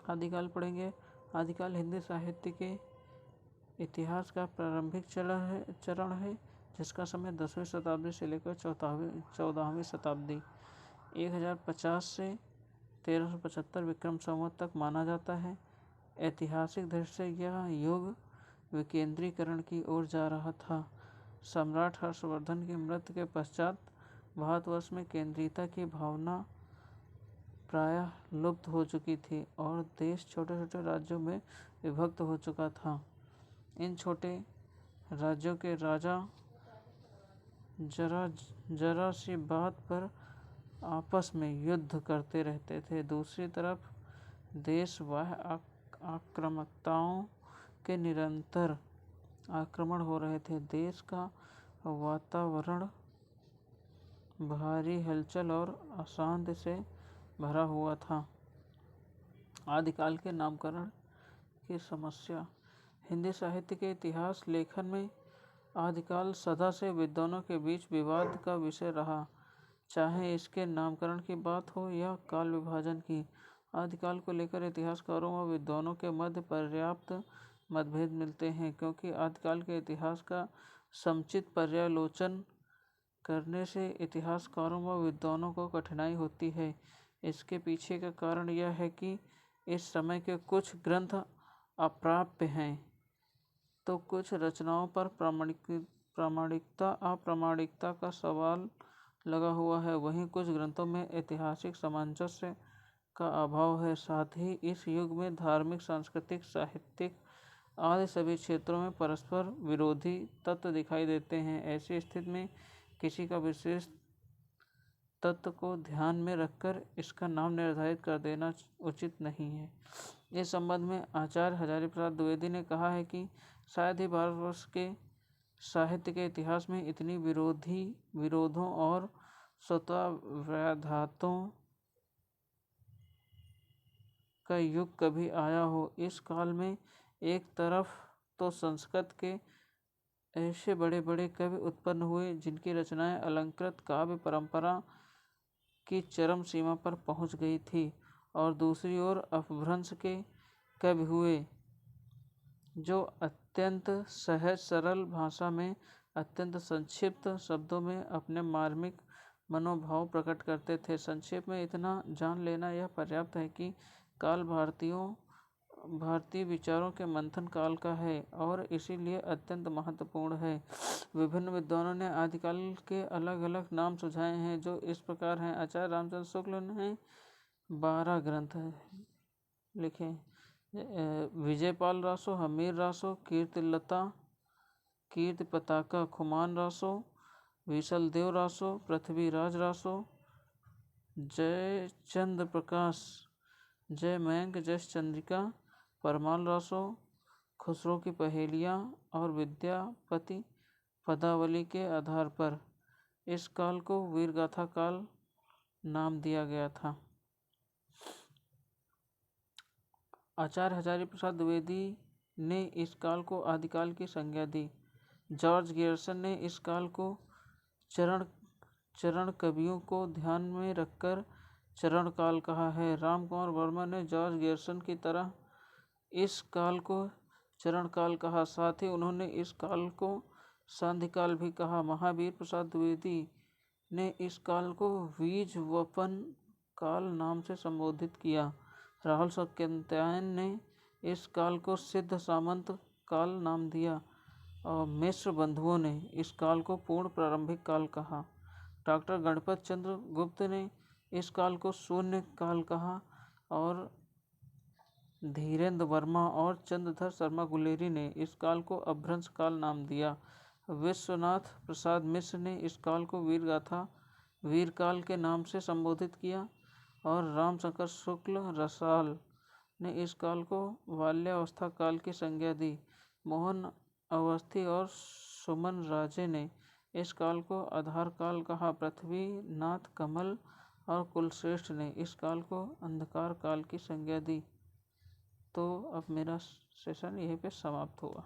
आदिकाल पढ़ेंगे। आदिकाल हिंदी साहित्य के इतिहास का प्रारंभिक चरण है जिसका समय 10वीं शताब्दी से लेकर 14वीं शताब्दी 1050 से 1375 विक्रम संवत तक माना जाता है। ऐतिहासिक दृष्टि से यह युग विकेंद्रीकरण की ओर जा रहा था। सम्राट हर्षवर्धन की मृत्यु के पश्चात भारतवर्ष में केंद्रीयता की भावना प्रायः लुप्त हो चुकी थी और देश छोटे छोटे राज्यों में विभक्त हो चुका था। इन छोटे राज्यों के राजा जरा सी बात पर आपस में युद्ध करते रहते थे। दूसरी तरफ देश बाह्य आक्रामकताओं के निरंतर आक्रमण हो रहे थे। देश का वातावरण भारी हलचल और अशांति से भरा हुआ था। आदिकाल के नामकरण की समस्या। हिंदी साहित्य के इतिहास लेखन में आदिकाल सदा से विद्वानों के बीच विवाद का विषय रहा, चाहे इसके नामकरण की बात हो या काल विभाजन की। आदिकाल को लेकर इतिहासकारों व विद्वानों के मध्य पर्याप्त मतभेद मिलते हैं, क्योंकि आदिकाल के इतिहास का समुचित पर्यालोचन करने से इतिहासकारों व विद्वानों को कठिनाई होती है। इसके पीछे का कारण यह है कि इस समय के कुछ ग्रंथ अप्राप्य हैं, तो कुछ रचनाओं पर प्रामाणिकता अप्रामाणिकता का सवाल लगा हुआ है। वहीं कुछ ग्रंथों में ऐतिहासिक सामंजस्य का अभाव है। साथ ही इस युग में धार्मिक, सांस्कृतिक, साहित्यिक आदि सभी क्षेत्रों में परस्पर विरोधी तत्व दिखाई देते हैं। ऐसी स्थिति में किसी का विशेष तत्व को ध्यान में रखकर इसका नाम निर्धारित कर देना उचित नहीं है। इस संबंध में आचार्य हजारी प्रसाद द्विवेदी ने कहा है कि शायद ही भारतवर्ष के साहित्य के इतिहास में इतनी विरोधों और स्वतःव्याघातों का युग कभी आया हो। इस काल में एक तरफ तो संस्कृत के ऐसे बड़े बड़े कवि उत्पन्न हुए जिनकी रचनाएं अलंकृत काव्य परंपरा की चरम सीमा पर पहुंच गई थी, और दूसरी ओर अपभ्रंश के कवि हुए जो अत्यंत सहज सरल भाषा में अत्यंत संक्षिप्त शब्दों में अपने मार्मिक मनोभाव प्रकट करते थे। संक्षेप में इतना जान लेना यह पर्याप्त है कि काल भारतीय विचारों के मंथन काल का है और इसीलिए अत्यंत महत्वपूर्ण है। विभिन्न विद्वानों ने आदिकाल के अलग अलग नाम सुझाए हैं, जो इस प्रकार हैं। आचार्य रामचंद्र शुक्ल ने 12 ग्रंथ लिखे। विजयपाल रासो, हमीर रासो, कीर्तिलता, कीर्ति पताका, खुमान रासो, विशलदेव रासो, पृथ्वीराज रासो, जय चंद्र प्रकाश, जय मयंक, जय चंद्रिका, परमाल रासो, खुसरो की पहेलियाँ और विद्यापति पदावली के आधार पर इस काल को वीरगाथा काल नाम दिया गया था। आचार्य हजारी प्रसाद द्विवेदी ने इस काल को आदिकाल की संज्ञा दी। जॉर्ज गियर्सन ने इस काल को चरण कवियों को ध्यान में रखकर चरण काल कहा है। राम कुमार वर्मा ने जॉर्ज गियर्सन की तरह इस काल को चरण काल कहा। साथ ही उन्होंने इस काल को संधि काल भी कहा। महावीर प्रसाद द्विवेदी ने इस काल को बीजवपन काल नाम से संबोधित किया। राहुल सत्यनारायण ने इस काल को सिद्ध सामंत काल नाम दिया और मिश्र बंधुओं ने इस काल को पूर्ण प्रारंभिक काल कहा। डॉक्टर गणपत चंद्र गुप्त ने इस काल को शून्य काल कहा और धीरेन्द्र वर्मा और चंद्रधर शर्मा गुलेरी ने इस काल को अपभ्रंश काल नाम दिया। विश्वनाथ प्रसाद मिश्र ने इस काल को वीरकाल के नाम से संबोधित किया और रामशंकर शुक्ल रसाल ने इस काल को बाल्यावस्था काल की संज्ञा दी। मोहन अवस्थी और सुमन राजे ने इस काल को आधार काल कहा। पृथ्वीनाथ कमल और कुलश्रेष्ठ ने इस काल को अंधकार काल की संज्ञा दी। तो अब मेरा सेशन यहीं पे समाप्त हुआ।